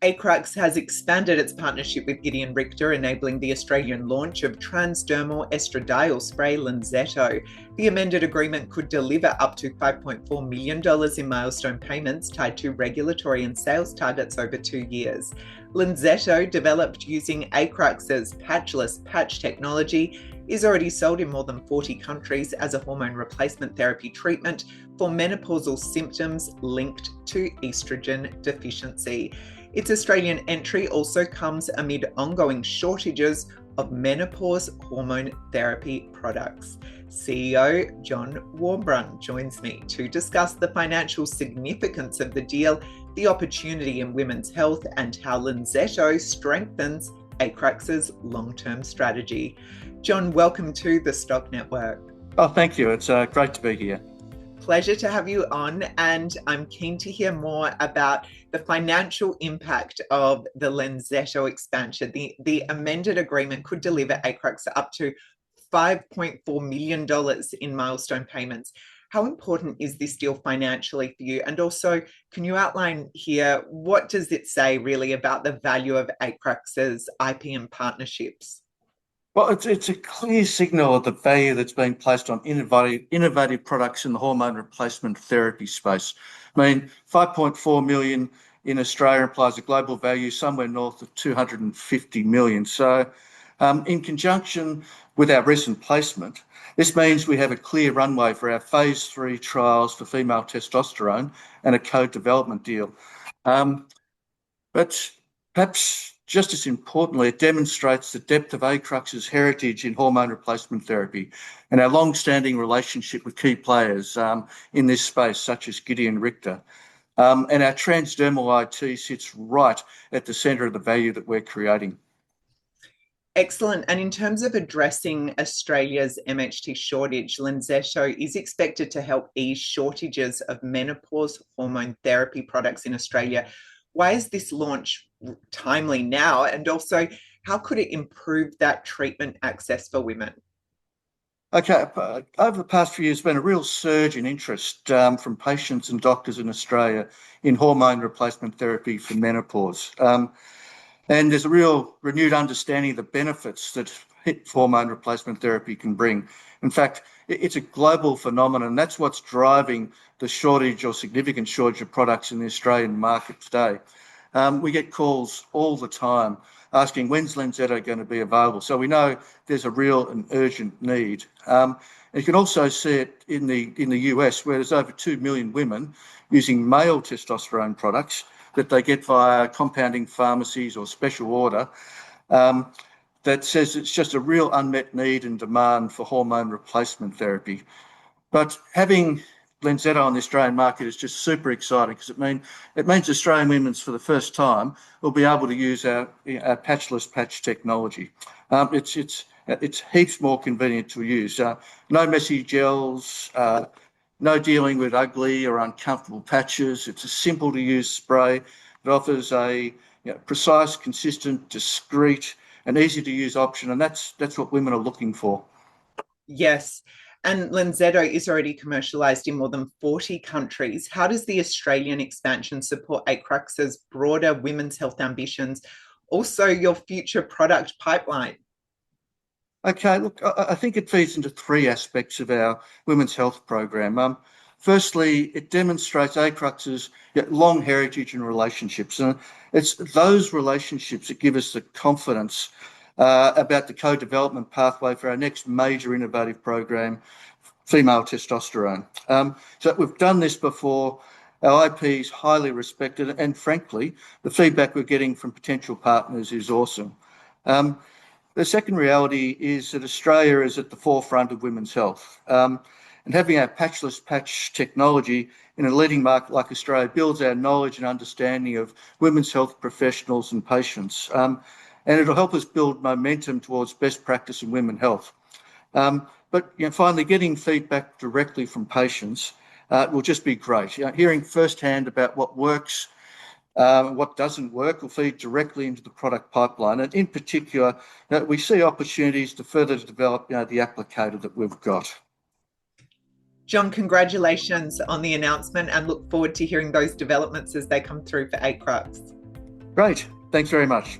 Acrux has expanded its partnership with Gedeon Richter, enabling the Australian launch of transdermal estradiol spray Lenzetto. The amended agreement could deliver up to $5.4 million in milestone payments tied to regulatory and sales targets over 2 years. Lenzetto, developed using Acrux's Patchless patch technology, is already sold in more than 40 countries as a hormone replacement therapy treatment for menopausal symptoms linked to estrogen deficiency. Its Australian entry also comes amid ongoing shortages of menopause hormone therapy products. CEO John Warmbrunn joins me to discuss the financial significance of the deal, the opportunity in women's health, and how Lenzetto strengthens Acrux's long-term strategy. John, welcome to the Stock Network. Oh, thank you. It's great to be here. Pleasure to have you on, and I'm keen to hear more about the financial impact of the Lenzetto expansion. The amended agreement could deliver Acrux up to $5.4 million in milestone payments. How important is this deal financially for you? And also, can you outline here, what does it say really about the value of Acrux's IP and partnerships? Well, it's a clear signal of the value that's being placed on innovative products in the hormone replacement therapy space. I mean, 5.4 million in Australia implies a global value somewhere north of 250 million. So in conjunction with our recent placement, this means we have a clear runway for our phase 3 trials for female testosterone and a co-development deal. But perhaps just as importantly, it demonstrates the depth of Acrux's heritage in hormone replacement therapy and our long-standing relationship with key players in this space, such as Gedeon Richter. And our transdermal IT sits right at the centre of the value that we're creating. Excellent. And in terms of addressing Australia's MHT shortage, Lenzetto is expected to help ease shortages of menopause hormone therapy products in Australia. Why is this launch timely now? And also, how could it improve that treatment access for women? Okay, over the past few years, there's been a real surge in interest from patients and doctors in Australia in hormone replacement therapy for menopause. And there's a real renewed understanding of the benefits that hormone replacement therapy can bring. In fact, it's a global phenomenon. That's what's driving the shortage or significant shortage of products in the Australian market today. We get calls all the time asking, when's Lenzetto going to be available? So we know there's a real and urgent need. And you can also see it in the US, where there's over 2 million women using male testosterone products that they get via compounding pharmacies or special order, that says it's just a real unmet need and demand for hormone replacement therapy. But having Lenzetto on the Australian market is just super exciting because it means Australian women for the first time will be able to use our Patchless patch technology. It's heaps more convenient to use. No messy gels, no dealing with ugly or uncomfortable patches. It's a simple to use spray. It offers a precise, consistent, discreet, and easy to use option, and that's what women are looking for. Yes. And Lenzetto is already commercialised in more than 40 countries. How does the Australian expansion support Acrux's broader women's health ambitions, also your future product pipeline? Okay, look, I think it feeds into 3 aspects of our women's health program. Firstly, it demonstrates Acrux's long heritage and relationships. And it's those relationships that give us the confidence about the co-development pathway for our next major innovative program, female testosterone. So we've done this before. Our IP is highly respected, and frankly, the feedback we're getting from potential partners is awesome. The second reality is that Australia is at the forefront of women's health. And having our Patchless patch technology in a leading market like Australia builds our knowledge and understanding of women's health professionals and patients. And it'll help us build momentum towards best practice in women's health. But finally, getting feedback directly from patients will just be great. Hearing firsthand about what works, what doesn't work will feed directly into the product pipeline. And in particular, we see opportunities to further develop the applicator that we've got. John, congratulations on the announcement and look forward to hearing those developments as they come through for Acrux. Great. Thanks very much.